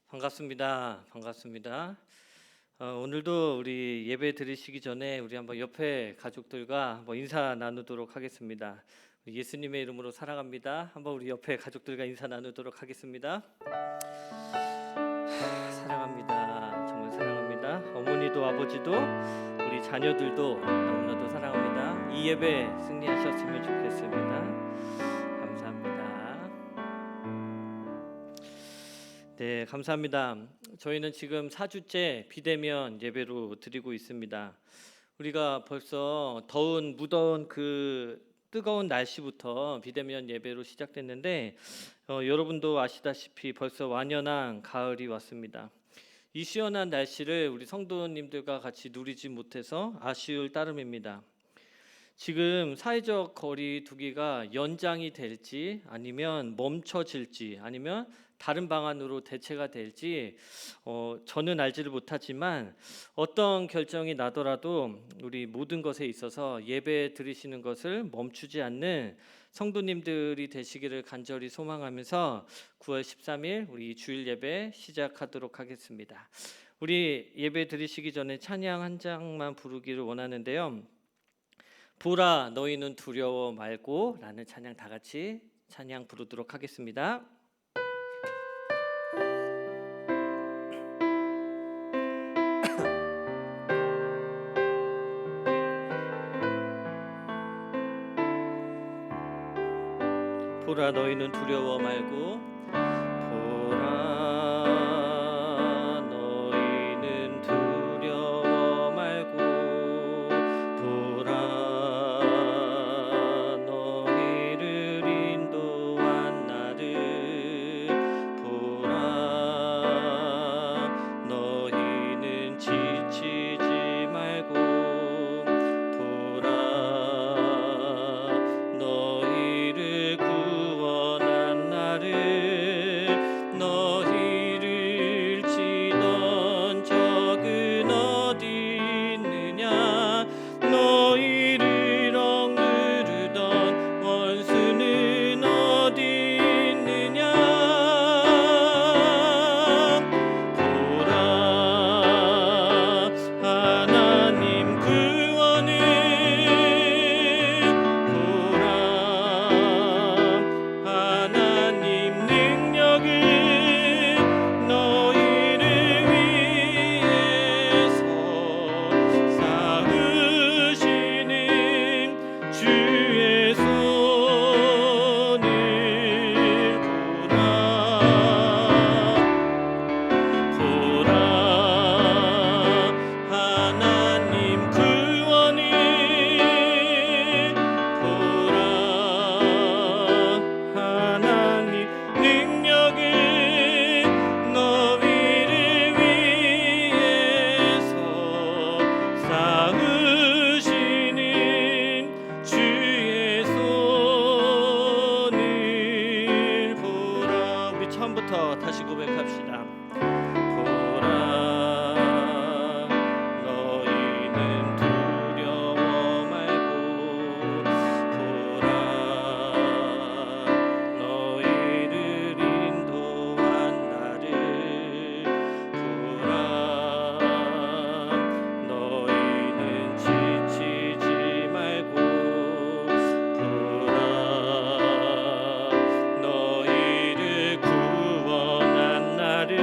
반갑습니다. 반갑습니다. 오늘도 우리 예배 드리시기 전에 우리 한번 옆에 가족들과 한번 인사 나누도록 하겠습니다. 예수님의 이름으로 사랑합니다. 한번 우리 옆에 가족들과 인사 나누도록 하겠습니다. 사랑합니다. 정말 사랑합니다. 어머니도 아버지도 우리 자녀들도 너무나도 사랑합니다. 이 예배 승리하셨으면 좋겠습니다. 네, 감사합니다. 저희는 지금 4주째 비대면 예배로 드리고 있습니다. 우리가 벌써 무더운 그 뜨거운 날씨부터 비대면 예배로 시작됐는데 여러분도 아시다시피 벌써 완연한 가을이 왔습니다. 이 시원한 날씨를 우리 성도님들과 같이 누리지 못해서 아쉬울 따름입니다. 지금 사회적 거리 두기가 연장이 될지 아니면 멈춰질지 아니면 다른 방안으로 대체가 될지 저는 알지를 못하지만 어떤 결정이 나더라도 우리 모든 것에 있어서 예배 드리시는 것을 멈추지 않는 성도님들이 되시기를 간절히 소망하면서 9월 13일 우리 주일 예배 시작하도록 하겠습니다. 우리 예배 드리시기 전에 찬양 한 장만 부르기를 원하는데요. 보라 너희는 두려워 말고 라는 찬양 다 같이 찬양 부르도록 하겠습니다. 보라 너희는 두려워 말고 보라 너희는 두려워 말고 보라 너희를 인도한 나를 보라 너희는 지치지 말고 보라 너희를 구원한 나를 너희를 치던 적은 어디 있느냐 너희를 억누르던 원수는 어디 있느냐 보라 하나님 구원을 보라 하나님 능력을 너희를 위해서 쌓으시는 주의 손을 보라 하나님 구원을 보라 하나님 능력을 너희를 위해서 쌓으시는 주의 손을 보라. 우리 처음부터 다시 고백합시다. 보라 너희는 두려워 말고 보라 너희를 인도한 나를 보라 너희는 지치지 말고 보라 너희를 구원한 나를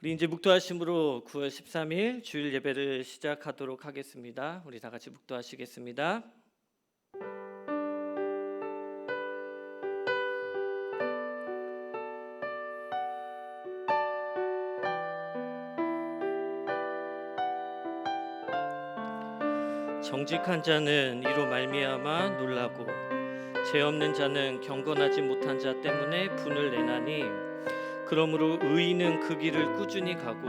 우리 이제 묵도하심으로 9월 13일 주일 예배를 시작하도록 하겠습니다. 우리 다 같이 묵도하시겠습니다. 정직한 자는 이로 말미암아 놀라고 죄 없는 자는 경건하지 못한 자 때문에 분을 내나니 그러므로 의인은 그 길을 꾸준히 가고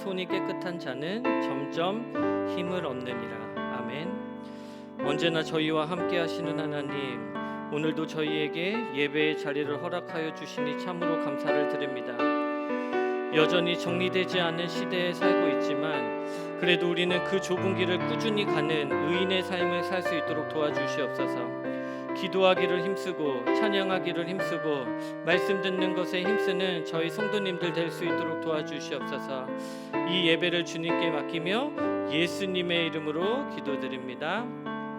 손이 깨끗한 자는 점점 힘을 얻느니라. 아멘. 언제나 저희와 함께 하시는 하나님, 오늘도 저희에게 예배의 자리를 허락하여 주시니 참으로 감사를 드립니다. 여전히 정리되지 않은 시대에 살고 있지만 그래도 우리는 그 좁은 길을 꾸준히 가는 의인의 삶을 살 수 있도록 도와주시옵소서. 기도하기를 힘쓰고 찬양하기를 힘쓰고 말씀 듣는 것에 힘쓰는 저희 성도님들 될 수 있도록 도와주시옵소서. 이 예배를 주님께 맡기며 예수님의 이름으로 기도드립니다.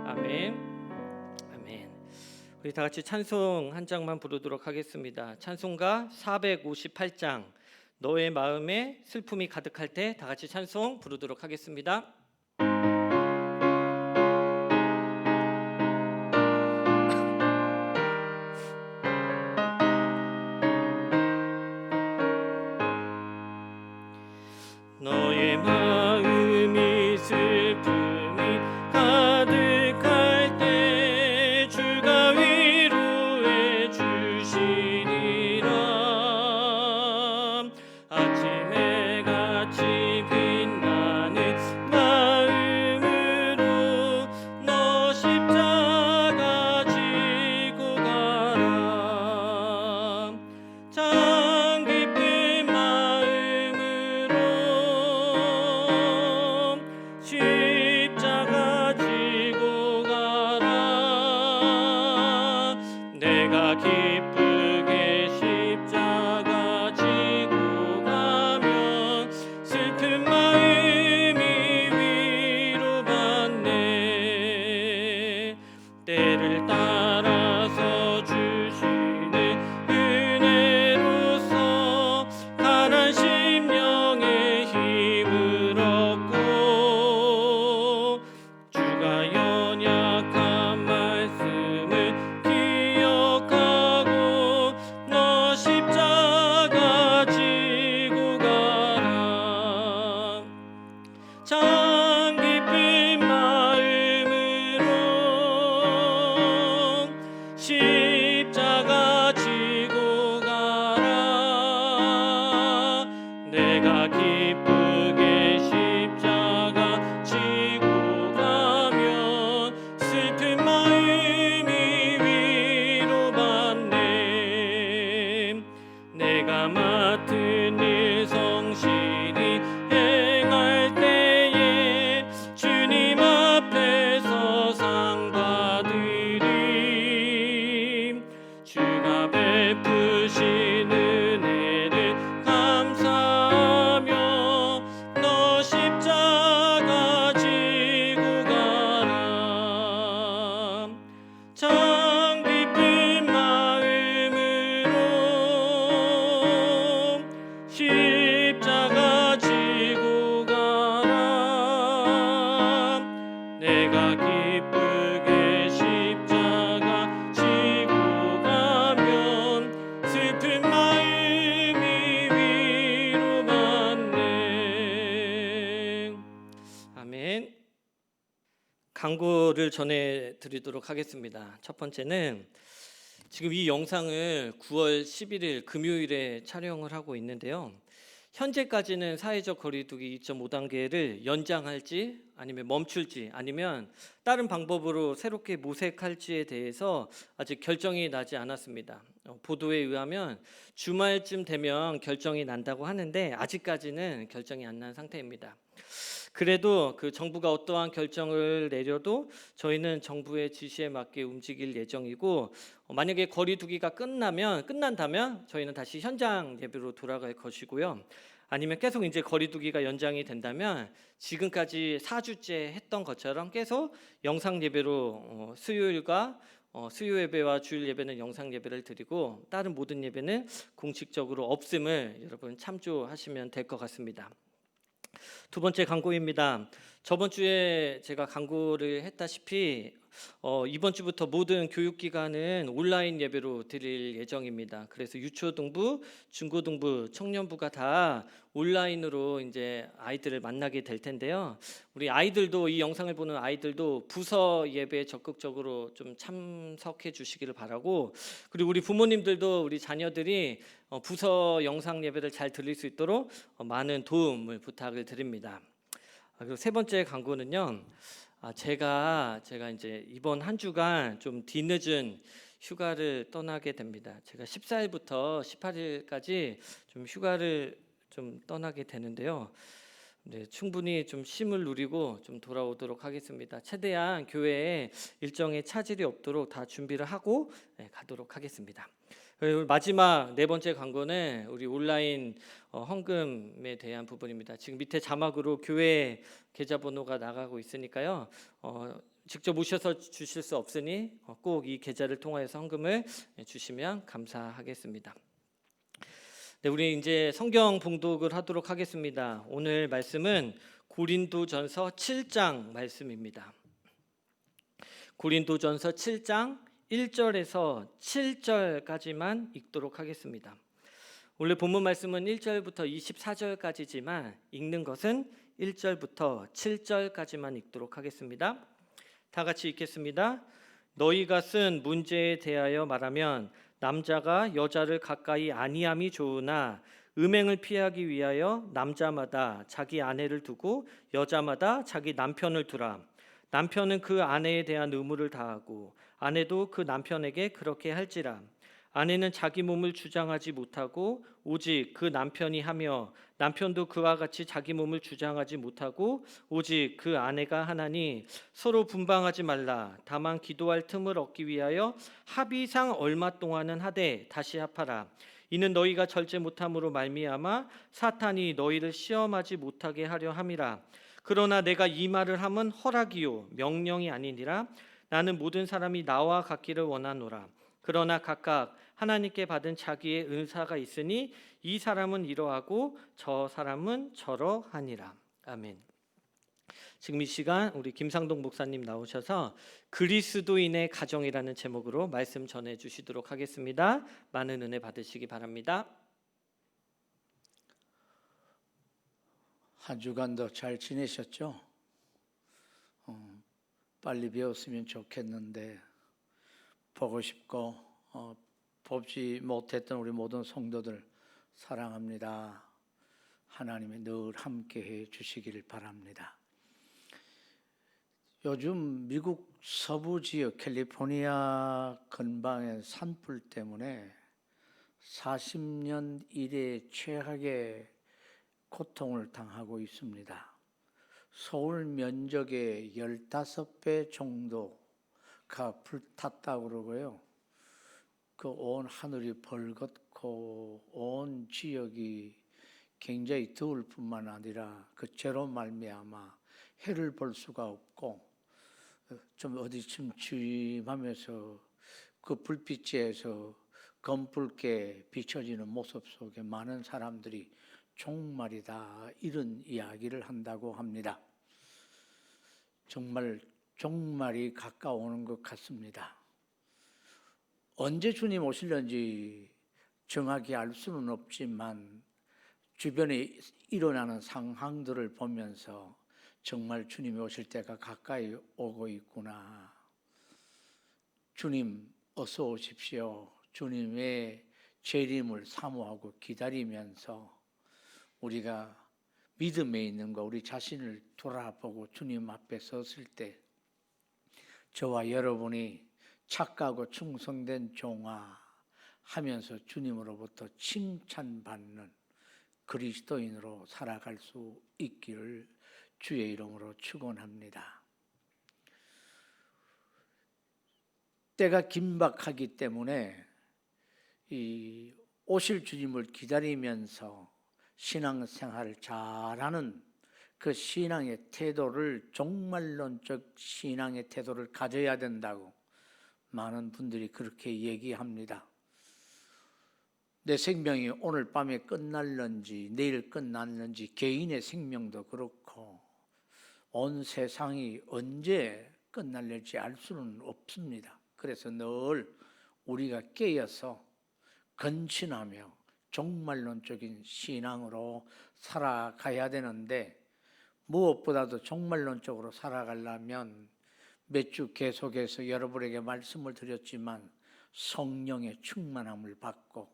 아멘. 아멘. 우리 다 같이 찬송 한 장만 부르도록 하겠습니다. 찬송가 458장 너의 마음에 슬픔이 가득할 때 다 같이 찬송 부르도록 하겠습니다. 너의 마음이 슬픔이 가득할 때 주가 위로해 주시리라. 아침에 같이 빛나는 마음으로 너 십자가 지고 가라. 참 깊은 마음으로 십자가 지고 가라. 내가 기쁘게 십자가 지고 가면 슬픈 마음이 위로받네. 때를 따라서 주시는 은혜로서 가난 심령의 힘을 얻고 주가 연약한 말씀을 기억하고 너 십자가 지고 가라. 참 깊은 마음으로 십자가 지고 가라. 내가 기쁘게 십자가 지고 가면 슬픈 마음이 위로받네. 내가 맡은 일 성실히 행할 때에 주님 앞에서 상 받으리. 주가 베푸신 은혜를 감사하며 너 십자가 지고 가라. 참 깊은 마음으로 십자가 지고 가라. 내가 기쁘게 십자가 지고 가면 슬픈 마음이 위로받네. 아멘. 광고를 전해드리도록 하겠습니다. 첫 번째는 지금 이 영상을 9월 11일 금요일에 촬영을 하고 있는데요. 현재까지는 사회적 거리두기 2.5단계를 연장할지 아니면 멈출지 아니면 다른 방법으로 새롭게 모색할지에 대해서 아직 결정이 나지 않았습니다. 보도에 의하면 주말쯤 되면 결정이 난다고 하는데 아직까지는 결정이 안 난 상태입니다. 그래도 그 정부가 어떠한 결정을 내려도 저희는 정부의 지시에 맞게 움직일 예정이고 만약에 거리두기가 끝난다면 저희는 다시 현장 예배로 돌아갈 것이고요. 아니면 계속 이제 거리두기가 연장이 된다면 지금까지 4주째 했던 것처럼 계속 영상 예배로 수요일과 수요 예배와 주일 예배는 영상 예배를 드리고 다른 모든 예배는 공식적으로 없음을 여러분 참조하시면 될 것 같습니다. 두 번째 광고입니다. 저번 주에 제가 광고를 했다시피 이번 주부터 모든 교육기관은 온라인 예배로 드릴 예정입니다. 그래서 유초등부, 중고등부, 청년부가 다 온라인으로 이제 아이들을 만나게 될 텐데요. 우리 아이들도 이 영상을 보는 아이들도 부서 예배에 적극적으로 좀 참석해 주시기를 바라고, 그리고 우리 부모님들도 우리 자녀들이 부서 영상 예배를 잘 들릴 수 있도록 많은 도움을 부탁을 드립니다. 그리고 세 번째 광고는요. 제가 이제 이번 한 주간 좀 뒤늦은 휴가를 떠나게 됩니다. 제가 14일부터 18일까지 좀 휴가를 좀 떠나게 되는데요. 네, 충분히 좀 쉼을 누리고 좀 돌아오도록 하겠습니다. 최대한 교회에 일정에 차질이 없도록 다 준비를 하고 가도록 하겠습니다. 그리고 마지막 네 번째 광고는 우리 온라인 헌금에 대한 부분입니다. 지금 밑에 자막으로 교회 계좌번호가 나가고 있으니까요. 직접 오셔서 주실 수 없으니 꼭 이 계좌를 통하여서 헌금을 주시면 감사하겠습니다. 네, 우리 이제 성경 봉독을 하도록 하겠습니다. 오늘 말씀은 고린도전서 7장 말씀입니다. 고린도전서 7장 1절에서 7절까지만 읽도록 하겠습니다. 원래 본문 말씀은 1절부터 24절까지지만 읽는 것은 1절부터 7절까지만 읽도록 하겠습니다. 다 같이 읽겠습니다. 너희가 쓴 문제에 대하여 말하면 남자가 여자를 가까이 아니함이 좋으나 음행을 피하기 위하여 남자마다 자기 아내를 두고 여자마다 자기 남편을 두라. 남편은 그 아내에 대한 의무를 다하고 아내도 그 남편에게 그렇게 할지라. 아내는 자기 몸을 주장하지 못하고 오직 그 남편이 하며 남편도 그와 같이 자기 몸을 주장하지 못하고 오직 그 아내가 하나니 서로 분방하지 말라. 다만 기도할 틈을 얻기 위하여 합의상 얼마 동안은 하되 다시 합하라. 이는 너희가 절제 못함으로 말미암아 사탄이 너희를 시험하지 못하게 하려 함이라. 그러나 내가 이 말을 함은 허락이요 명령이 아니니라. 나는 모든 사람이 나와 같기를 원하노라. 그러나 각각 하나님께 받은 자기의 은사가 있으니 이 사람은 이러하고 저 사람은 저러하니라. 아멘. 지금 이 시간 우리 김상동 목사님 나오셔서 그리스도인의 가정이라는 제목으로 말씀 전해 주시도록 하겠습니다. 많은 은혜 받으시기 바랍니다. 한 주간도 잘 지내셨죠? 빨리 배웠으면 좋겠는데 보고 싶고 보지 못했던 우리 모든 성도들 사랑합니다. 하나님이 늘 함께해 주시기를 바랍니다. 요즘 미국 서부 지역 캘리포니아 근방의 산불 때문에 40년 이래 최악의 고통을 당하고 있습니다. 서울 면적의 15배 정도가 불탔다고 그러고요. 그 온 하늘이 벌겋고 온 지역이 굉장히 더울 뿐만 아니라 그 죄로 말미암아 해를 볼 수가 없고 좀 어디 침침하면서 그 불빛에서 검붉게 비춰지는 모습 속에 많은 사람들이 종말이다 이런 이야기를 한다고 합니다. 정말 종말이 가까워오는 것 같습니다. 언제 주님 오실는지 정확히 알 수는 없지만 주변에 일어나는 상황들을 보면서 정말 주님이 오실 때가 가까이 오고 있구나. 주님 어서 오십시오. 주님의 재림을 사모하고 기다리면서 우리가 믿음에 있는 거 우리 자신을 돌아보고 주님 앞에 섰을 때 저와 여러분이 착하고 충성된 종아 하면서 주님으로부터 칭찬받는 그리스도인으로 살아갈 수 있기를 주의 이름으로 축원합니다. 때가 긴박하기 때문에 이 오실 주님을 기다리면서 신앙생활을 잘하는 그 신앙의 태도를 종말론적 신앙의 태도를 가져야 된다고 많은 분들이 그렇게 얘기합니다. 내 생명이 오늘 밤에 끝날는지 내일 끝날는지 개인의 생명도 그렇고 온 세상이 언제 끝날지 알 수는 없습니다. 그래서 늘 우리가 깨어서 근신하며 종말론적인 신앙으로 살아가야 되는데 무엇보다도 종말론적으로 살아가려면 몇 주 계속해서 여러분에게 말씀을 드렸지만 성령의 충만함을 받고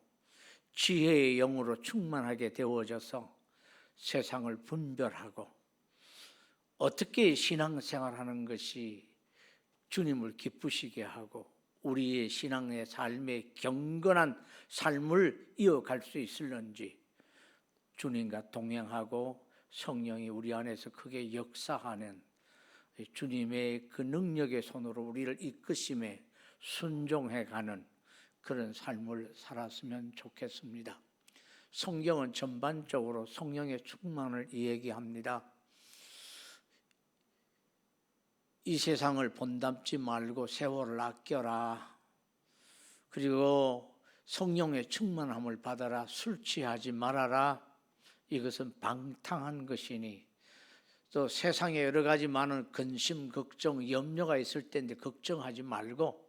지혜의 영으로 충만하게 되어져서 세상을 분별하고 어떻게 신앙생활하는 것이 주님을 기쁘시게 하고 우리의 신앙의 삶의 경건한 삶을 이어갈 수 있을는지 주님과 동행하고 성령이 우리 안에서 크게 역사하는 주님의 그 능력의 손으로 우리를 이끄심에 순종해가는 그런 삶을 살았으면 좋겠습니다. 성경은 전반적으로 성령의 충만을 얘기합니다. 이 세상을 본담지 말고 세월을 아껴라. 그리고 성령의 충만함을 받아라. 술 취하지 말아라. 이것은 방탕한 것이니 또 세상에 여러 가지 많은 근심, 걱정, 염려가 있을 때인데 걱정하지 말고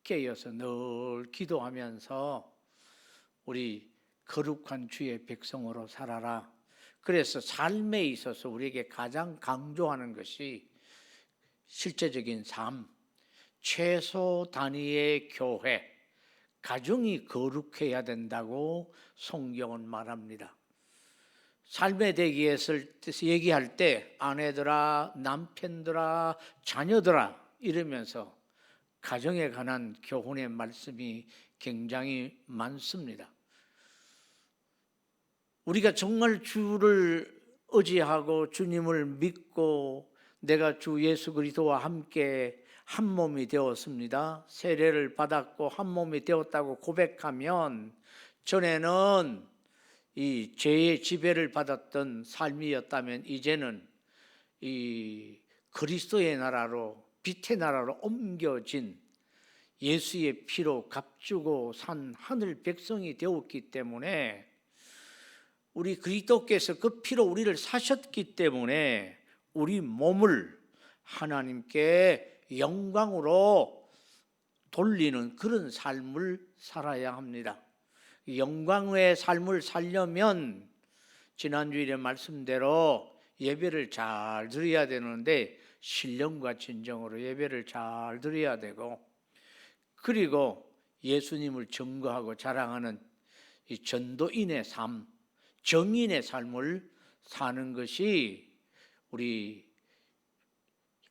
깨어서 늘 기도하면서 우리 거룩한 주의 백성으로 살아라. 그래서 삶에 있어서 우리에게 가장 강조하는 것이 실제적인 삶, 최소 단위의 교회, 가정이 거룩해야 된다고 성경은 말합니다. 삶에 대해서 얘기할 때 아내들아, 남편들아, 자녀들아 이러면서 가정에 관한 교훈의 말씀이 굉장히 많습니다. 우리가 정말 주를 의지하고 주님을 믿고 내가 주 예수 그리스도와 함께 한 몸이 되었습니다. 세례를 받았고 한 몸이 되었다고 고백하면 전에는 이 죄의 지배를 받았던 삶이었다면 이제는 이 그리스도의 나라로 빛의 나라로 옮겨진 예수의 피로 값주고 산 하늘 백성이 되었기 때문에 우리 그리스도께서 그 피로 우리를 사셨기 때문에 우리 몸을 하나님께 영광으로 돌리는 그런 삶을 살아야 합니다. 영광의 삶을 살려면 지난주일의 말씀대로 예배를 잘 드려야 되는데 신령과 진정으로 예배를 잘 드려야 되고 그리고 예수님을 증거하고 자랑하는 이 전도인의 삶, 정인의 삶을 사는 것이 우리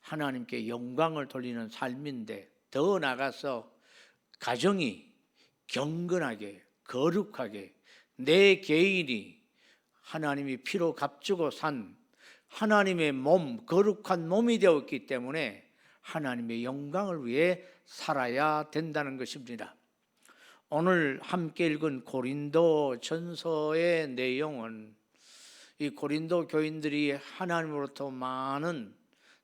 하나님께 영광을 돌리는 삶인데 더 나아가서 가정이 경건하게 거룩하게 내 개인이 하나님이 피로 값주고 산 하나님의 몸, 거룩한 몸이 되었기 때문에 하나님의 영광을 위해 살아야 된다는 것입니다. 오늘 함께 읽은 고린도 전서의 내용은 이 고린도 교인들이 하나님으로부터 많은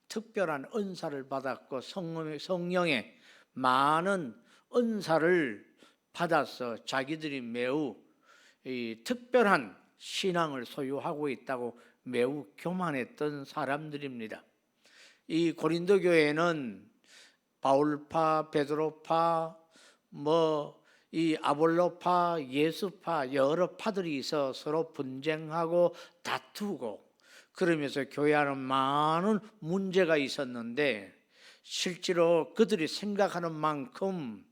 특별한 은사를 받았고 성령의 많은 은사를 받아서 자기들이 매우 특별한 신앙을 소유하고 있다고 매우 교만했던 사람들입니다. 이 고린도 교회는 바울파, 베드로파, 이 아볼로파, 예수파 여러 파들이 있어 서로 분쟁하고 다투고 그러면서 교회 안에 많은 문제가 있었는데 실제로 그들이 생각하는 만큼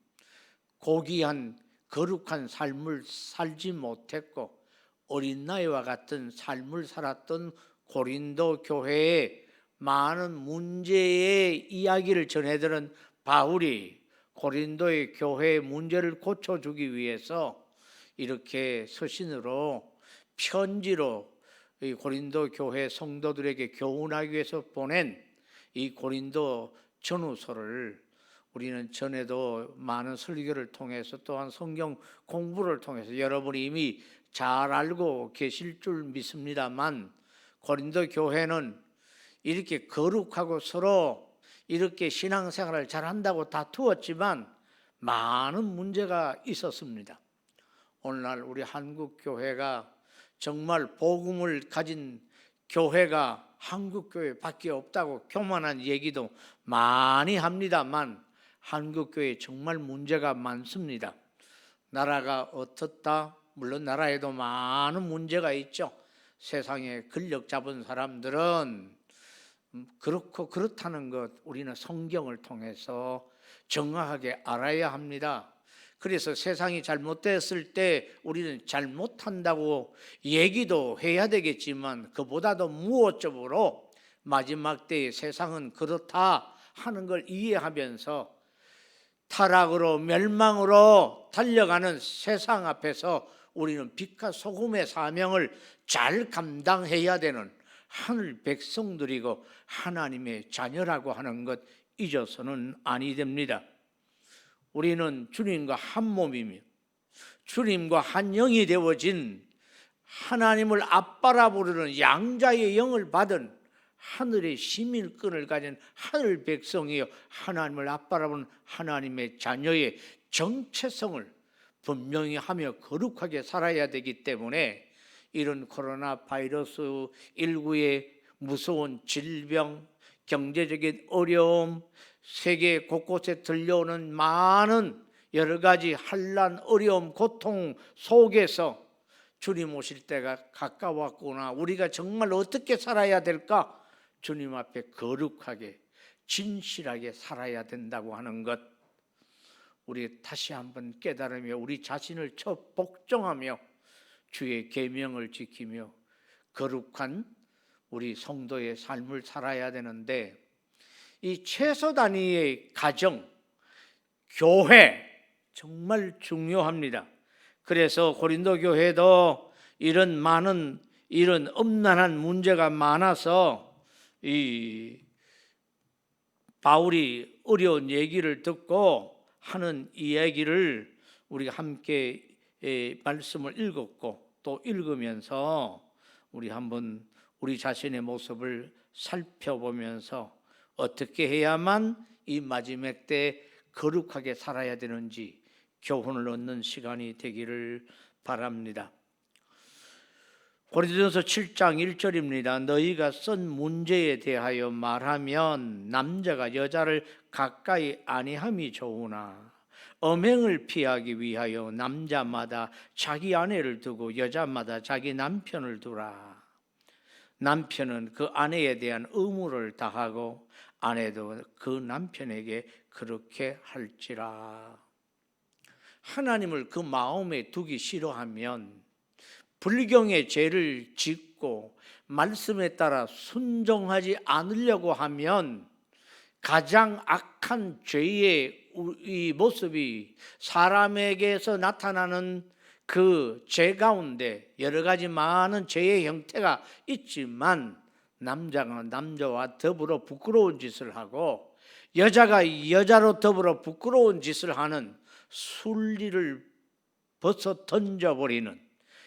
고귀한 거룩한 삶을 살지 못했고 어린 나이와 같은 삶을 살았던 고린도 교회에 많은 문제의 이야기를 전해들은 바울이 고린도의 교회의 문제를 고쳐주기 위해서 이렇게 서신으로 편지로 이 고린도 교회 성도들에게 교훈하기 위해서 보낸 이 고린도 전후서를 우리는 전에도 많은 설교를 통해서 또한 성경 공부를 통해서 여러분이 이미 잘 알고 계실 줄 믿습니다만 고린도 교회는 이렇게 거룩하고 서로 이렇게 신앙생활을 잘한다고 다투었지만 많은 문제가 있었습니다. 오늘날 우리 한국 교회가 정말 복음을 가진 교회가 한국 교회밖에 없다고 교만한 얘기도 많이 합니다만 한국 교회에 정말 문제가 많습니다. 나라가 어떻다? 물론 나라에도 많은 문제가 있죠. 세상에 권력 잡은 사람들은 그렇고 그렇다는 것 우리는 성경을 통해서 정확하게 알아야 합니다. 그래서 세상이 잘못됐을 때 우리는 잘못한다고 얘기도 해야 되겠지만 그보다도 무엇적으로 마지막 때에 세상은 그렇다 하는 걸 이해하면서 타락으로 멸망으로 달려가는 세상 앞에서 우리는 빛과 소금의 사명을 잘 감당해야 되는 하늘 백성들이고 하나님의 자녀라고 하는 것 잊어서는 아니 됩니다. 우리는 주님과 한 몸이며 주님과 한 영이 되어진 하나님을 아빠라 부르는 양자의 영을 받은 하늘의 시민권을 가진 하늘 백성이요 하나님을 아빠라 부르는 하나님의 자녀의 정체성을 분명히 하며 거룩하게 살아야 되기 때문에 이런 코로나 바이러스 19의 무서운 질병, 경제적인 어려움, 세계 곳곳에 들려오는 많은 여러 가지 환난, 어려움, 고통 속에서 주님 오실 때가 가까웠구나. 우리가 정말 어떻게 살아야 될까? 주님 앞에 거룩하게 진실하게 살아야 된다고 하는 것 우리 다시 한번 깨달으며 우리 자신을 복종하며 주의 계명을 지키며 거룩한 우리 성도의 삶을 살아야 되는데 이 최소 단위의 가정, 교회 정말 중요합니다. 그래서 고린도 교회도 이런 많은 이런 엄난한 문제가 많아서 이 바울이 어려운 얘기를 듣고 하는 이야기를 우리가 함께 말씀을 읽었고 또 읽으면서 우리 한번 우리 자신의 모습을 살펴보면서 어떻게 해야만 이 마지막 때 거룩하게 살아야 되는지 교훈을 얻는 시간이 되기를 바랍니다. 고린도전서 7장 1절입니다. 너희가 쓴 문제에 대하여 말하면 남자가 여자를 가까이 아니함이 좋으나 엄행을 피하기 위하여 남자마다 자기 아내를 두고 여자마다 자기 남편을 두라. 남편은 그 아내에 대한 의무를 다하고 아내도 그 남편에게 그렇게 할지라. 하나님을 그 마음에 두기 싫어하면 불경의 죄를 짓고 말씀에 따라 순종하지 않으려고 하면 가장 악한 죄의 이 모습이 사람에게서 나타나는 그 죄 가운데 여러 가지 많은 죄의 형태가 있지만 남자가 남자와 더불어 부끄러운 짓을 하고 여자가 여자로 더불어 부끄러운 짓을 하는 순리를 벗어 던져버리는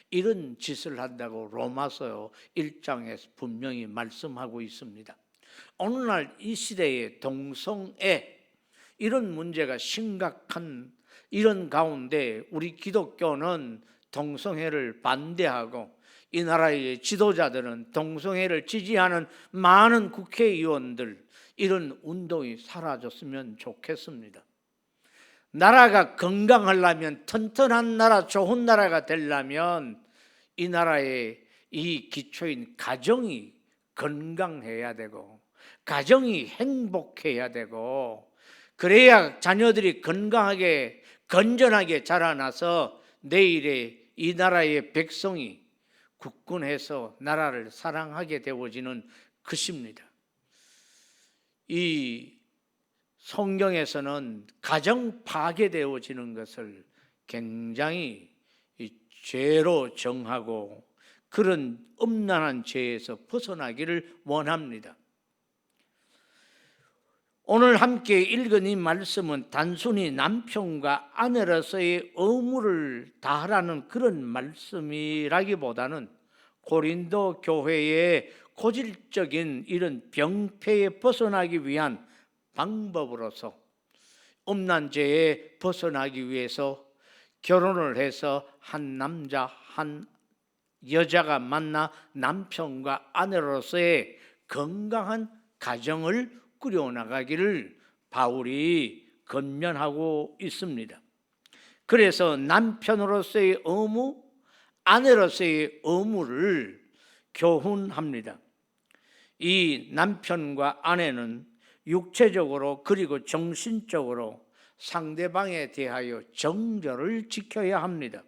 이런 짓을 한다고 로마서 1장에서 분명히 말씀하고 있습니다. 오늘날 이 시대의 동성애 이런 문제가 심각한 이런 가운데 우리 기독교는 동성애를 반대하고 이 나라의 지도자들은 동성애를 지지하는 많은 국회의원들 이런 운동이 사라졌으면 좋겠습니다. 나라가 건강하려면 튼튼한 나라 좋은 나라가 되려면 이 나라의 이 기초인 가정이 건강해야 되고 가정이 행복해야 되고 그래야 자녀들이 건강하게 건전하게 자라나서 내일의 이 나라의 백성이 굳건해서 나라를 사랑하게 되어지는 것입니다. 이 성경에서는 가정 파괴되어지는 것을 굉장히 죄로 정하고 그런 엄난한 죄에서 벗어나기를 원합니다. 오늘 함께 읽은 이 말씀은 단순히 남편과 아내로서의 의무를 다하라는 그런 말씀이라기보다는 고린도 교회의 고질적인 이런 병폐에 벗어나기 위한 방법으로서 음란죄에 벗어나기 위해서 결혼을 해서 한 남자 한 여자가 만나 남편과 아내로서의 건강한 가정을 꾸려나가기를 바울이 권면하고 있습니다. 그래서 남편으로서의 의무, 아내로서의 의무를 교훈합니다. 이 남편과 아내는 육체적으로 그리고 정신적으로 상대방에 대하여 정절을 지켜야 합니다.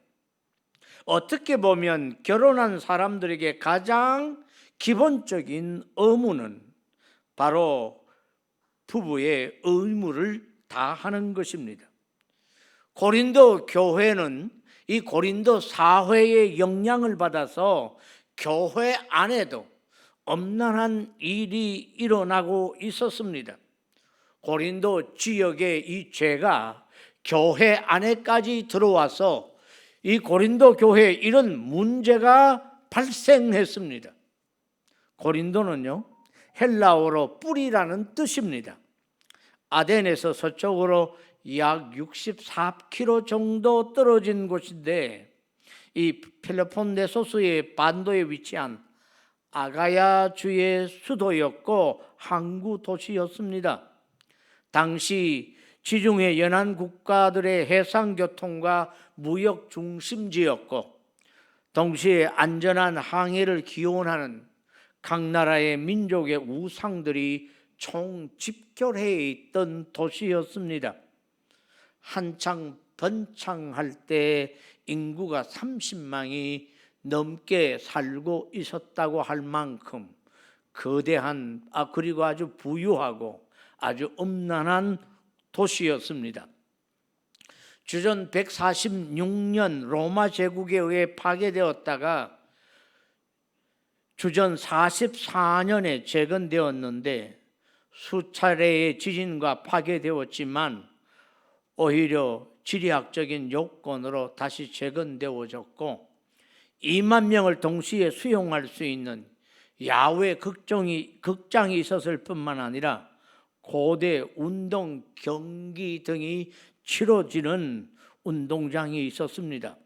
어떻게 보면 결혼한 사람들에게 가장 기본적인 의무는 바로 부부의 의무를 다하는 것입니다. 고린도 교회는 이 고린도 사회의 영향을 받아서 교회 안에도 엄난한 일이 일어나고 있었습니다. 고린도 지역의 이 죄가 교회 안에까지 들어와서 이 고린도 교회에 이런 문제가 발생했습니다. 고린도는요, 헬라어로 뿌리라는 뜻입니다. 아덴에서 서쪽으로 약 64km 정도 떨어진 곳인데, 이 펠로폰네소스의 반도에 위치한 아가야 주의 수도였고 항구 도시였습니다. 당시 지중해 연안 국가들의 해상 교통과 무역 중심지였고, 동시에 안전한 항해를 기원하는 각 나라의 민족의 우상들이 총집결해 있던 도시였습니다. 한창 번창할 때 인구가 30만이 넘게 살고 있었다고 할 만큼 거대한, 그리고 아주 부유하고 아주 음란한 도시였습니다. 주전 146년 로마 제국에 의해 파괴되었다가 주전 44년에 재건되었는데 수차례의 지진과 파괴되었지만 오히려 지리학적인 요건으로 다시 재건되어졌고 2만 명을 동시에 수용할 수 있는 야외 극장이 있었을 뿐만 아니라 고대 운동 경기 등이 치러지는 운동장이 있었습니다.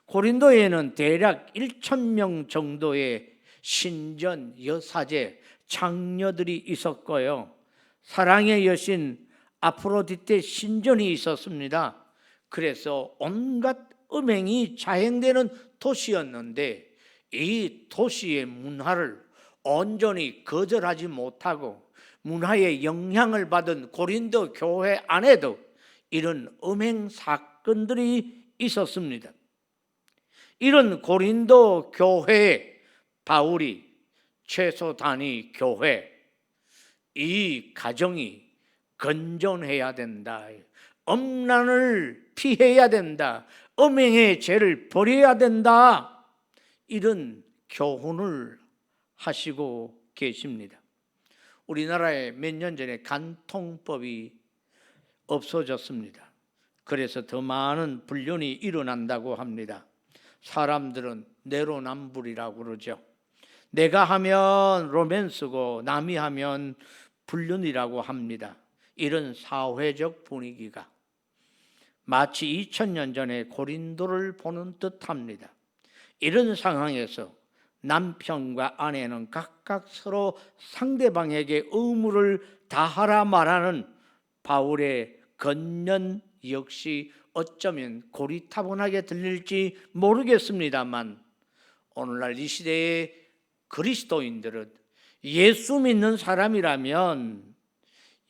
고린도에는 대략 1,000명 정도의 신전, 여사제, 장녀들이 있었고요. 사랑의 여신 아프로디테 신전이 있었습니다. 그래서 온갖 음행이 자행되는 도시였는데 이 도시의 문화를 온전히 거절하지 못하고 문화의 영향을 받은 고린도 교회 안에도 이런 음행 사건들이 있었습니다. 이런 고린도 교회에 바울이 최소 단위 교회, 이 가정이 건전해야 된다, 음란을 피해야 된다, 음행의 죄를 버려야 된다, 이런 교훈을 하시고 계십니다. 우리나라에 몇 년 전에 간통법이 없어졌습니다. 그래서 더 많은 불륜이 일어난다고 합니다. 사람들은 내로남불이라고 그러죠. 내가 하면 로맨스고 남이 하면 불륜이라고 합니다. 이런 사회적 분위기가 마치 2000년 전에 고린도를 보는 듯합니다. 이런 상황에서 남편과 아내는 각각 서로 상대방에게 의무를 다하라 말하는 바울의 권면 역시 어쩌면 고리타분하게 들릴지 모르겠습니다만 오늘날 이 시대의 그리스도인들은 예수 믿는 사람이라면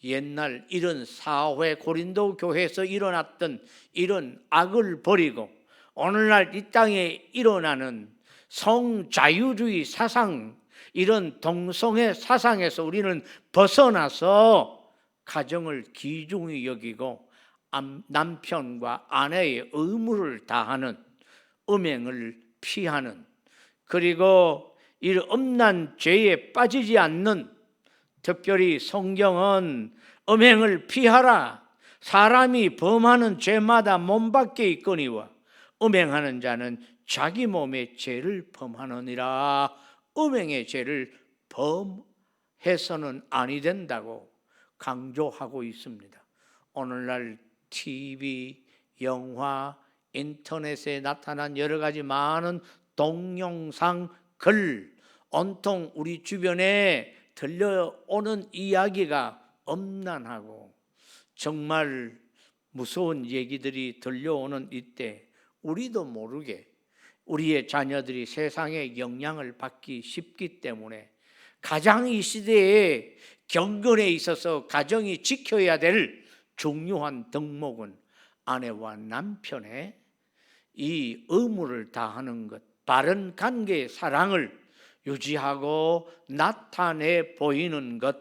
옛날 이런 사회 고린도 교회에서 일어났던 이런 악을 버리고 오늘날 이 땅에 일어나는 성자유주의 사상, 이런 동성애 사상에서 우리는 벗어나서 가정을 귀중히 여기고 남편과 아내의 의무를 다하는, 음행을 피하는, 그리고 이 음란 죄에 빠지지 않는, 특별히 성경은 음행을 피하라, 사람이 범하는 죄마다 몸 밖에 있거니와 음행하는 자는 자기 몸의 죄를 범하느니라. 음행의 죄를 범해서는 아니 된다고 강조하고 있습니다. 오늘날 TV, 영화, 인터넷에 나타난 여러 가지 많은 동영상, 글, 온통 우리 주변에 들려오는 이야기가 엄난하고 정말 무서운 얘기들이 들려오는 이때 우리도 모르게 우리의 자녀들이 세상에 영향을 받기 쉽기 때문에 가장 이 시대에 경건에 있어서 가정이 지켜야 될 중요한 덕목은 아내와 남편의 이 의무를 다하는 것, 바른 관계의 사랑을 유지하고 나타내 보이는 것,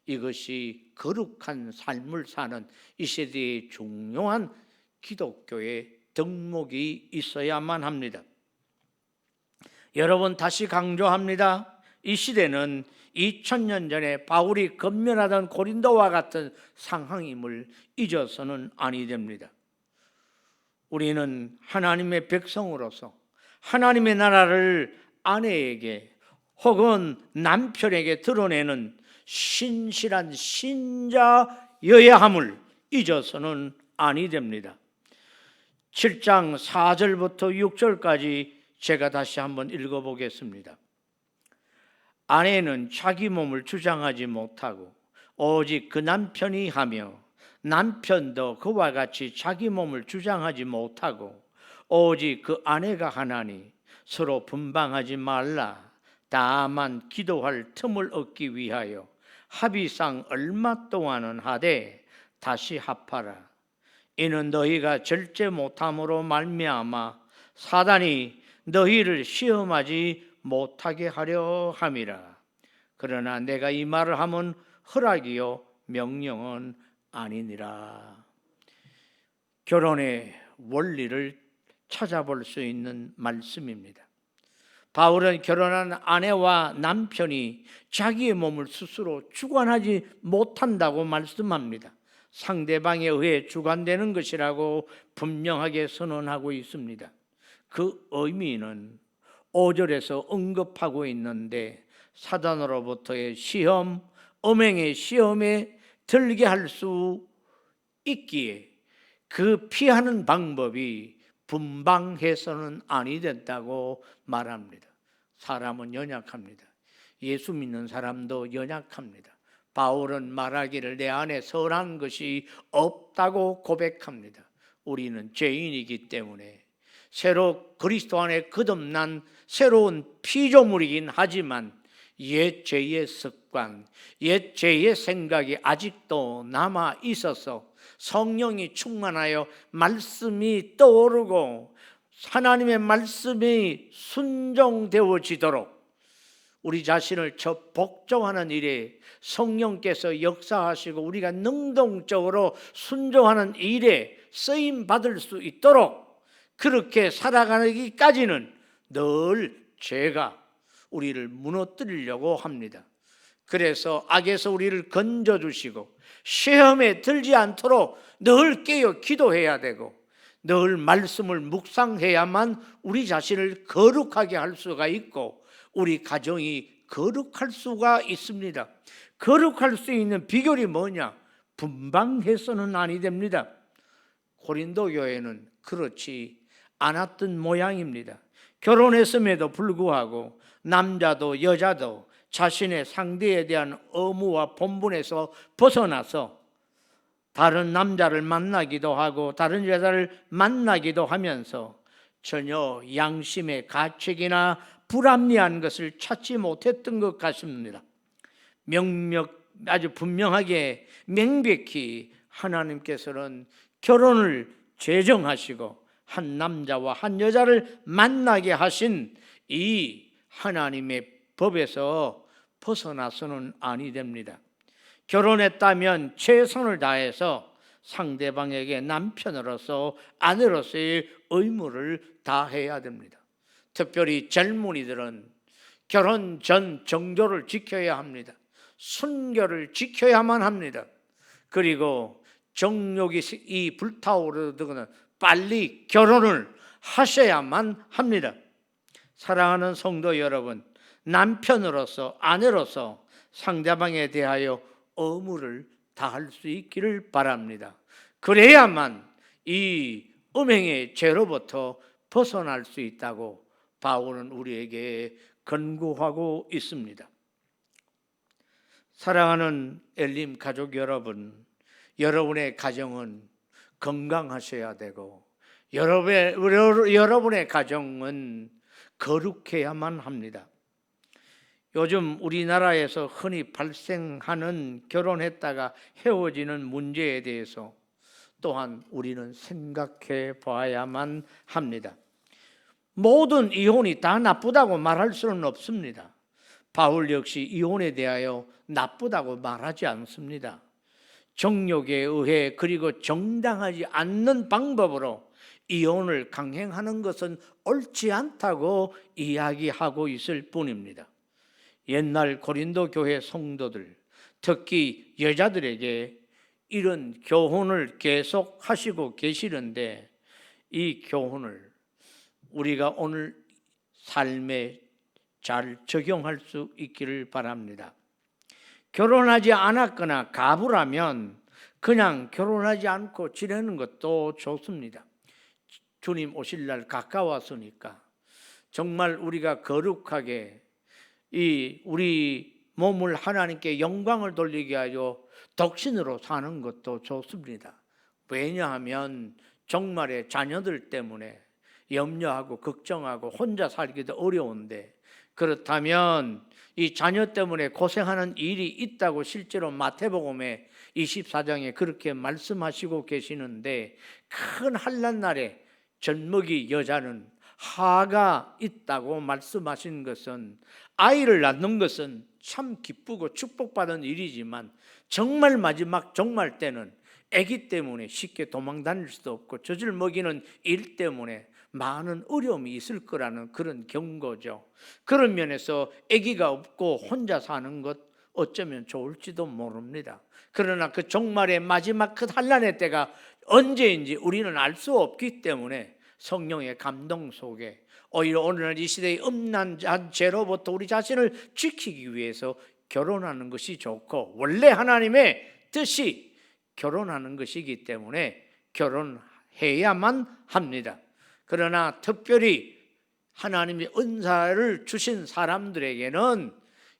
이것이 거룩한 삶을 사는 이 시대의 중요한 기독교의 덕목이 있어야만 합니다. 여러분, 다시 강조합니다. 이 시대는 2000년 전에 바울이 건면하던 고린도와 같은 상황임을 잊어서는 아니 됩니다. 우리는 하나님의 백성으로서 하나님의 나라를 아내에게 혹은 남편에게 드러내는 신실한 신자여야 함을 잊어서는 아니 됩니다. 7장 4절부터 6절까지 제가 다시 한번 읽어보겠습니다. 아내는 자기 몸을 주장하지 못하고 오직 그 남편이 하며 남편도 그와 같이 자기 몸을 주장하지 못하고 오직 그 아내가 하나니 서로 분방하지 말라. 다만 기도할 틈을 얻기 위하여 합의상 얼마 동안은 하되 다시 합하라. 이는 너희가 절제 못함으로 말미암아 사단이 너희를 시험하지 못하게 하려 함이라. 그러나 내가 이 말을 하면 허락이요 명령은 아니니라. 결혼의 원리를 찾아볼 수 있는 말씀입니다. 바울은 결혼한 아내와 남편이 자기의 몸을 스스로 주관하지 못한다고 말씀합니다. 상대방에 의해 주관되는 것이라고 분명하게 선언하고 있습니다. 그 의미는 5절에서 언급하고 있는데 사단으로부터의 시험, 음행의 시험에 들게 할 수 있기에 그 피하는 방법이 분방해서는 아니 된다고 말합니다. 사람은 연약합니다. 예수 믿는 사람도 연약합니다. 바울은 말하기를 내 안에 선한 것이 없다고 고백합니다. 우리는 죄인이기 때문에 새로 그리스도 안에 거듭난 새로운 피조물이긴 하지만 옛 죄의 습관, 옛 죄의 생각이 아직도 남아 있어서 성령이 충만하여 말씀이 떠오르고 하나님의 말씀이 순종되어지도록 우리 자신을 복종하는 일에 성령께서 역사하시고 우리가 능동적으로 순종하는 일에 쓰임 받을 수 있도록 그렇게 살아가기까지는 늘 죄가 우리를 무너뜨리려고 합니다. 그래서 악에서 우리를 건져주시고 시험에 들지 않도록 늘 깨어 기도해야 되고 늘 말씀을 묵상해야만 우리 자신을 거룩하게 할 수가 있고 우리 가정이 거룩할 수가 있습니다. 거룩할 수 있는 비결이 뭐냐? 분방해서는 아니 됩니다. 고린도 교회는 그렇지 않았던 모양입니다. 결혼했음에도 불구하고 남자도 여자도 자신의 상대에 대한 의무와 본분에서 벗어나서 다른 남자를 만나기도 하고 다른 여자를 만나기도 하면서 전혀 양심의 가책이나 불합리한 것을 찾지 못했던 것 같습니다. 아주 분명하게 명백히 하나님께서는 결혼을 제정하시고 한 남자와 한 여자를 만나게 하신 이 하나님의 법에서 벗어나서는 아니 됩니다. 결혼했다면 최선을 다해서 상대방에게 남편으로서 아내로서의 의무를 다해야 됩니다. 특별히 젊은이들은 결혼 전 정조를 지켜야 합니다. 순결을 지켜야만 합니다. 그리고 정욕이 불타오르거나 빨리 결혼을 하셔야만 합니다. 사랑하는 성도 여러분, 남편으로서 아내로서 상대방에 대하여 의무를 다할 수 있기를 바랍니다. 그래야만 이 음행의 죄로부터 벗어날 수 있다고 바울은 우리에게 권고하고 있습니다. 사랑하는 엘림 가족 여러분, 여러분의 가정은 건강하셔야 되고 여러분의 가정은 거룩해야만 합니다. 요즘 우리나라에서 흔히 발생하는 결혼했다가 헤어지는 문제에 대해서 또한 우리는 생각해 봐야만 합니다. 모든 이혼이 다 나쁘다고 말할 수는 없습니다. 바울 역시 이혼에 대하여 나쁘다고 말하지 않습니다. 정욕에 의해 그리고 정당하지 않는 방법으로 이혼을 강행하는 것은 옳지 않다고 이야기하고 있을 뿐입니다. 옛날 고린도 교회 성도들, 특히 여자들에게 이런 교훈을 계속 하시고 계시는데 이 교훈을 우리가 오늘 삶에 잘 적용할 수 있기를 바랍니다. 결혼하지 않았거나 가부라면 그냥 결혼하지 않고 지내는 것도 좋습니다. 주님 오실 날 가까웠으니까 정말 우리가 거룩하게 우리 몸을 하나님께 영광을 돌리게 하여 독신으로 사는 것도 좋습니다. 왜냐하면 정말의 자녀들 때문에 염려하고 걱정하고 혼자 살기도 어려운데, 그렇다면 이 자녀 때문에 고생하는 일이 있다고 실제로 마태복음에 24장에 그렇게 말씀하시고 계시는데, 큰 환난 날에 젖먹이 여자는 하가 있다고 말씀하신 것은 아이를 낳는 것은 참 기쁘고 축복받은 일이지만 정말 마지막 종말 때는 아기 때문에 쉽게 도망 다닐 수도 없고 젖을 먹이는 일 때문에 많은 어려움이 있을 거라는 그런 경고죠. 그런 면에서 아기가 없고 혼자 사는 것 어쩌면 좋을지도 모릅니다. 그러나 그 종말의 마지막 그 환난의 때가 언제인지 우리는 알 수 없기 때문에 성령의 감동 속에 오히려 오늘날 이 시대의 음란한 죄로부터 우리 자신을 지키기 위해서 결혼하는 것이 좋고, 원래 하나님의 뜻이 결혼하는 것이기 때문에 결혼해야만 합니다. 그러나 특별히 하나님이 은사를 주신 사람들에게는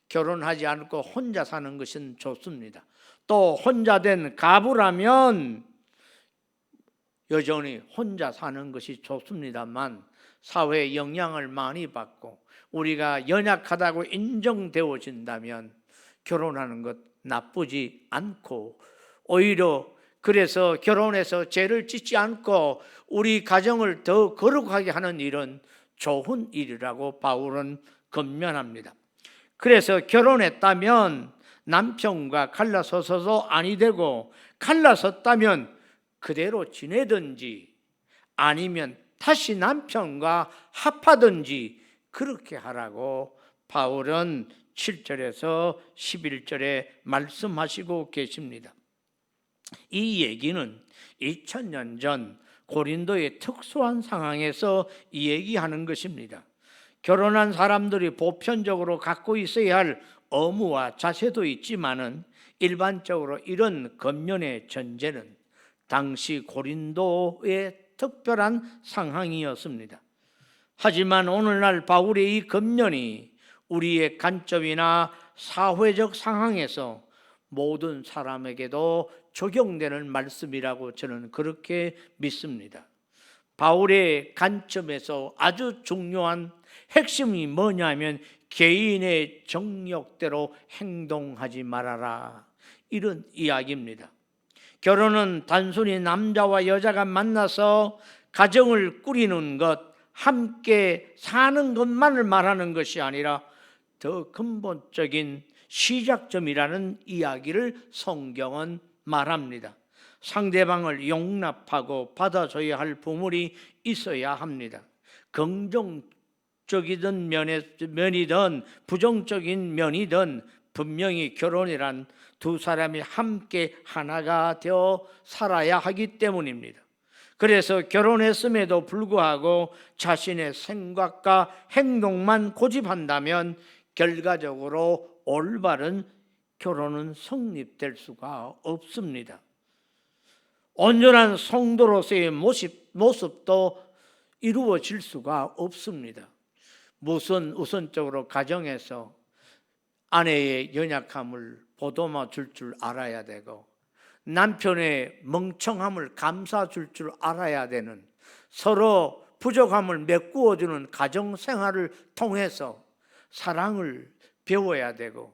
결혼하지 않고 혼자 사는 것은 좋습니다. 또 혼자 된 가부라면 여전히 혼자 사는 것이 좋습니다만 사회의 영향을 많이 받고 우리가 연약하다고 인정되어진다면 결혼하는 것 나쁘지 않고, 오히려 그래서 결혼해서 죄를 짓지 않고 우리 가정을 더 거룩하게 하는 일은 좋은 일이라고 바울은 권면합니다. 그래서 결혼했다면 남편과 갈라서서도 아니 되고, 갈라섰다면 그대로 지내든지 아니면 다시 남편과 합하든지 그렇게 하라고 바울은 7절에서 11절에 말씀하시고 계십니다. 이 얘기는 2000년 전 고린도의 특수한 상황에서 얘기하는 것입니다. 결혼한 사람들이 보편적으로 갖고 있어야 할 의무와 자세도 있지만은 일반적으로 이런 겉면의 전제는 당시 고린도의 특별한 상황이었습니다. 하지만 오늘날 바울의 이 겉면이 우리의 관점이나 사회적 상황에서 모든 사람에게도 적용되는 말씀이라고 저는 그렇게 믿습니다. 바울의 관점에서 아주 중요한 핵심이 뭐냐면 개인의 정욕대로 행동하지 말아라, 이런 이야기입니다. 결혼은 단순히 남자와 여자가 만나서 가정을 꾸리는 것, 함께 사는 것만을 말하는 것이 아니라 더 근본적인 시작점이라는 이야기를 성경은 말합니다. 상대방을 용납하고 받아줘야 할 부모이 있어야 합니다. 긍정적이든 면이든 부정적인 면이든 분명히 결혼이란 두 사람이 함께 하나가 되어 살아야 하기 때문입니다. 그래서 결혼했음에도 불구하고 자신의 생각과 행동만 고집한다면 결과적으로 올바른 결혼은 성립될 수가 없습니다. 온전한 성도로서의 모습도 이루어질 수가 없습니다. 우선적으로 가정에서 아내의 연약함을 보듬어 줄 알아야 되고, 남편의 멍청함을 감싸 줄 알아야 되는, 서로 부족함을 메꾸어주는 가정생활을 통해서 사랑을 배워야 되고,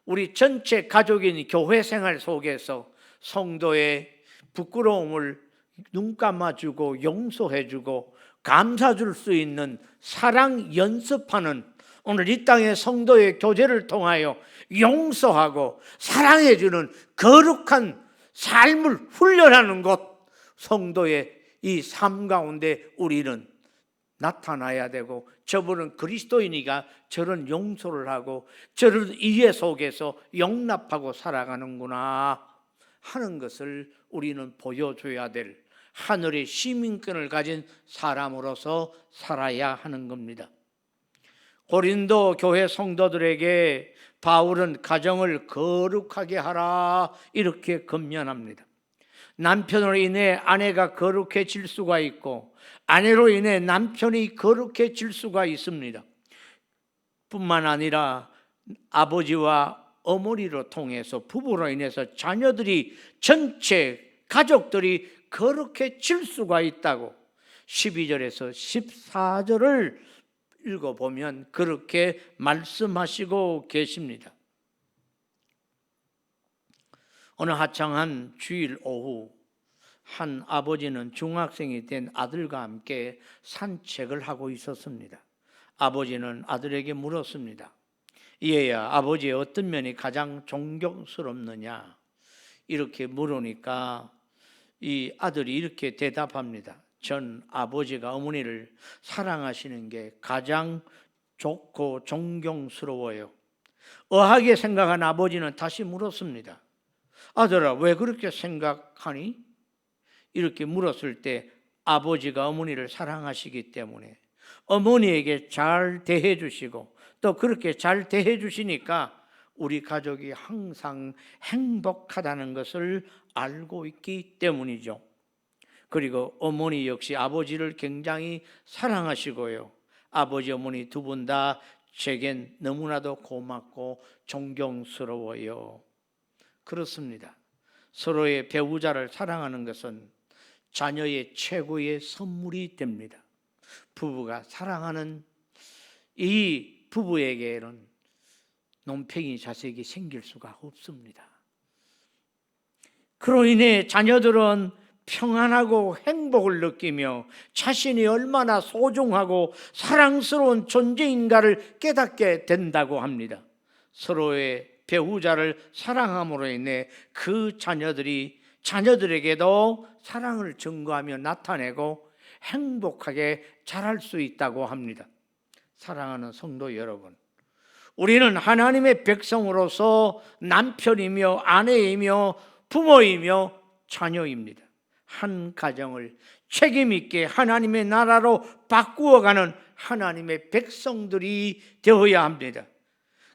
우리 전체 가족인 교회 생활 속에서 성도의 부끄러움을 눈 감아주고 용서해주고 감사줄 수 있는 사랑 연습하는, 오늘 이 땅의 성도의 교제를 통하여 용서하고 사랑해주는 거룩한 삶을 훈련하는 것, 성도의 이 삶 가운데 우리는 나타나야 되고, 저분은 그리스도인이가 저런 용서를 하고 저런 이해 속에서 용납하고 살아가는구나 하는 것을 우리는 보여줘야 될 하늘의 시민권을 가진 사람으로서 살아야 하는 겁니다. 고린도 교회 성도들에게 바울은 가정을 거룩하게 하라 이렇게 권면합니다. 남편으로 인해 아내가 거룩해질 수가 있고, 아내로 인해 남편이 거룩해질 수가 있습니다. 뿐만 아니라 아버지와 어머니로 통해서, 부부로 인해서 자녀들이, 전체 가족들이 거룩해질 수가 있다고 12절에서 14절을 읽어보면 그렇게 말씀하시고 계십니다. 어느 화창한 주일 오후, 한 아버지는 중학생이 된 아들과 함께 산책을 하고 있었습니다. 아버지는 아들에게 물었습니다. 얘야, 아버지의 어떤 면이 가장 존경스럽느냐? 이렇게 물으니까 이 아들이 이렇게 대답합니다. 전 아버지가 어머니를 사랑하시는 게 가장 좋고 존경스러워요. 어하게 생각한 아버지는 다시 물었습니다. 아들아, 왜 그렇게 생각하니? 이렇게 물었을 때 아버지가 어머니를 사랑하시기 때문에 어머니에게 잘 대해 주시고, 또 그렇게 잘 대해 주시니까 우리 가족이 항상 행복하다는 것을 알고 있기 때문이죠. 그리고 어머니 역시 아버지를 굉장히 사랑하시고요. 아버지 어머니 두 분 다 제겐 너무나도 고맙고 존경스러워요. 그렇습니다. 서로의 배우자를 사랑하는 것은 자녀의 최고의 선물이 됩니다. 부부가 사랑하는 이 부부에게는 논팽이 자식이 생길 수가 없습니다. 그로 인해 자녀들은 평안하고 행복을 느끼며 자신이 얼마나 소중하고 사랑스러운 존재인가를 깨닫게 된다고 합니다. 서로의 배우자를 사랑함으로 인해 그 자녀들에게도 사랑을 증거하며 나타내고 행복하게 자랄 수 있다고 합니다. 사랑하는 성도 여러분, 우리는 하나님의 백성으로서 남편이며 아내이며 부모이며 자녀입니다. 한 가정을 책임 있게 하나님의 나라로 바꾸어가는 하나님의 백성들이 되어야 합니다.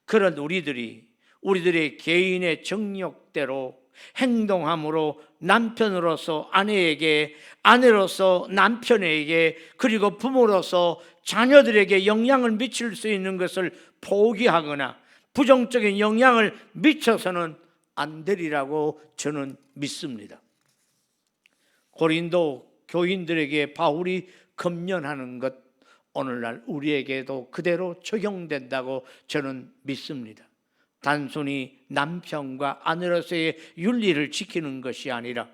그런 우리들의 개인의 정욕대로 행동함으로 남편으로서 아내에게, 아내로서 남편에게, 그리고 부모로서 자녀들에게 영향을 미칠 수 있는 것을 포기하거나 부정적인 영향을 미쳐서는 안 되리라고 저는 믿습니다. 고린도 교인들에게 바울이 권면하는 것, 오늘날 우리에게도 그대로 적용된다고 저는 믿습니다. 단순히 남편과 아내로서의 윤리를 지키는 것이 아니라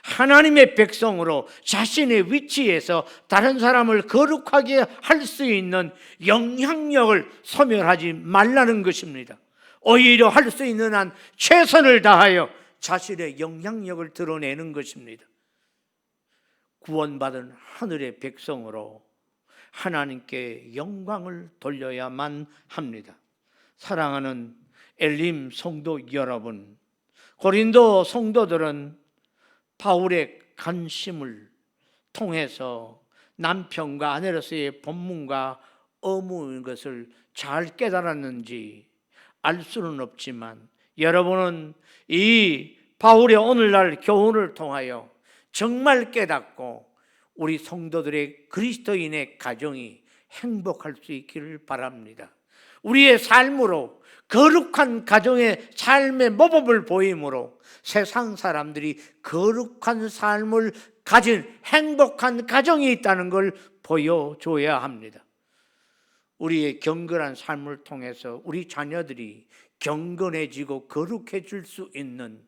하나님의 백성으로 자신의 위치에서 다른 사람을 거룩하게 할 수 있는 영향력을 소멸하지 말라는 것입니다. 오히려 할 수 있는 한 최선을 다하여 자신의 영향력을 드러내는 것입니다. 구원받은 하늘의 백성으로 하나님께 영광을 돌려야만 합니다. 사랑하는 엘림 성도 여러분, 고린도 성도들은 바울의 관심을 통해서 남편과 아내로서의 본문과 의무인 것을 잘 깨달았는지 알 수는 없지만, 여러분은 이 바울의 오늘날 교훈을 통하여 정말 깨닫고 우리 성도들의 그리스도인의 가정이 행복할 수 있기를 바랍니다. 우리의 삶으로 거룩한 가정의 삶의 모범을 보임으로 세상 사람들이 거룩한 삶을 가진 행복한 가정이 있다는 걸 보여줘야 합니다. 우리의 경건한 삶을 통해서 우리 자녀들이 경건해지고 거룩해질 수 있는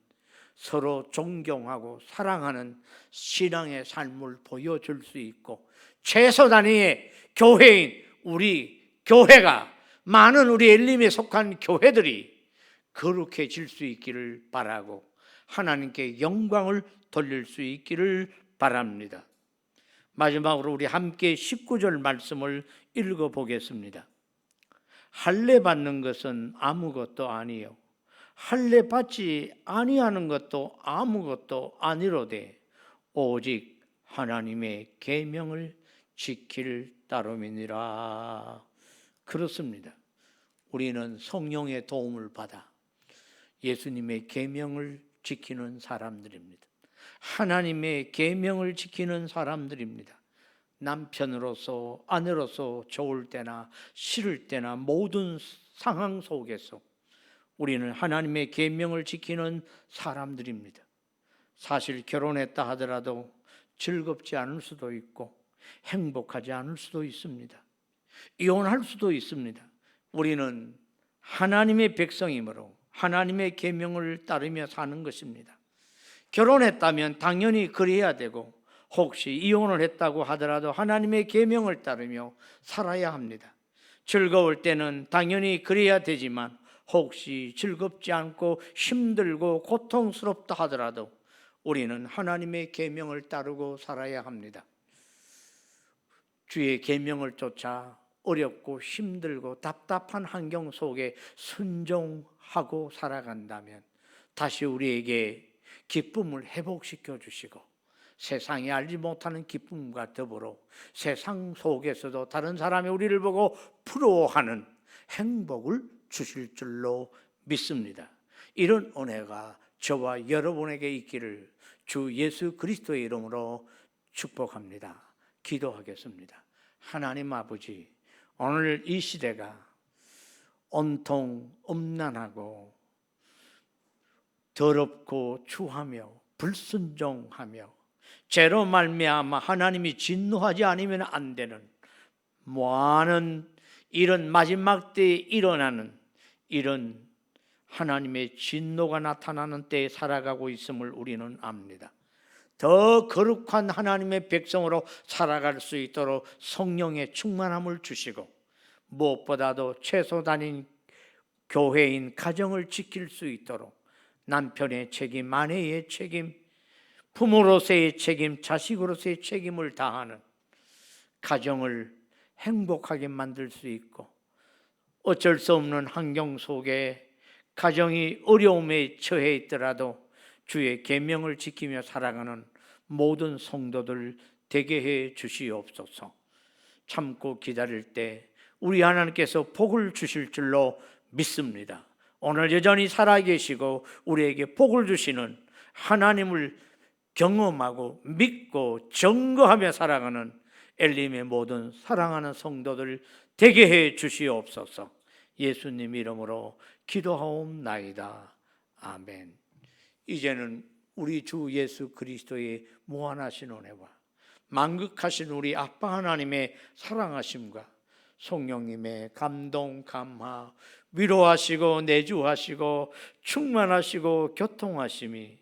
서로 존경하고 사랑하는 신앙의 삶을 보여줄 수 있고, 최소 단위의 교회인 우리 교회가, 많은 우리 엘림에 속한 교회들이 거룩해질 수 있기를 바라고 하나님께 영광을 돌릴 수 있기를 바랍니다. 마지막으로 우리 함께 19절 말씀을 읽어보겠습니다. 할례 받는 것은 아무것도 아니요 할례 받지 아니하는 것도 아무것도 아니로되 오직 하나님의 계명을 지킬 따름이니라. 그렇습니다. 우리는 성령의 도움을 받아 예수님의 계명을 지키는 사람들입니다. 하나님의 계명을 지키는 사람들입니다. 남편으로서, 아내로서 좋을 때나 싫을 때나 모든 상황 속에서 우리는 하나님의 계명을 지키는 사람들입니다. 사실 결혼했다 하더라도 즐겁지 않을 수도 있고 행복하지 않을 수도 있습니다. 이혼할 수도 있습니다. 우리는 하나님의 백성이므로 하나님의 계명을 따르며 사는 것입니다. 결혼했다면 당연히 그래야 되고, 혹시 이혼을 했다고 하더라도 하나님의 계명을 따르며 살아야 합니다. 즐거울 때는 당연히 그래야 되지만 혹시 즐겁지 않고 힘들고 고통스럽다 하더라도 우리는 하나님의 계명을 따르고 살아야 합니다. 주의 계명을 쫓아 어렵고 힘들고 답답한 환경 속에 순종하고 살아간다면 다시 우리에게 기쁨을 회복시켜 주시고, 세상이 알지 못하는 기쁨과 더불어 세상 속에서도 다른 사람이 우리를 보고 부러워하는 행복을 주실 줄로 믿습니다. 이런 은혜가 저와 여러분에게 있기를 주 예수 그리스도의 이름으로 축복합니다. 기도하겠습니다. 하나님 아버지, 오늘 이 시대가 온통 음란하고 더럽고 추하며 불순종하며 죄로 말미암아 하나님이 진노하지 않으면 안 되는 많은 이런 마지막 때에 일어나는 이런 하나님의 진노가 나타나는 때에 살아가고 있음을 우리는 압니다. 더 거룩한 하나님의 백성으로 살아갈 수 있도록 성령의 충만함을 주시고, 무엇보다도 최소 단위 교회인 가정을 지킬 수 있도록 남편의 책임, 아내의 책임, 부모로서의 책임, 자식으로서의 책임을 다하는 가정을 행복하게 만들 수 있고, 어쩔 수 없는 환경 속에 가정이 어려움에 처해 있더라도 주의 계명을 지키며 살아가는 모든 성도들 되게 해 주시옵소서. 참고 기다릴 때 우리 하나님께서 복을 주실 줄로 믿습니다. 오늘 여전히 살아계시고 우리에게 복을 주시는 하나님을 경험하고 믿고 증거하며 살아가는 엘림의 모든 사랑하는 성도들 되게 해 주시옵소서. 예수님 이름으로 기도하옵나이다. 아멘. 이제는 우리 주 예수 그리스도의 무한하신 은혜와 만극하신 우리 아빠 하나님의 사랑하심과 성령님의 감동, 감화, 위로하시고 내주하시고 충만하시고 교통하심이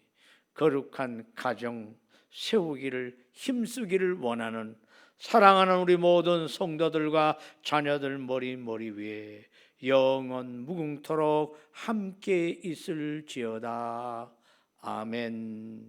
거룩한 가정 세우기를 힘쓰기를 원하는 사랑하는 우리 모든 성도들과 자녀들 머리 위에 영원 무궁토록 함께 있을지어다. 아멘.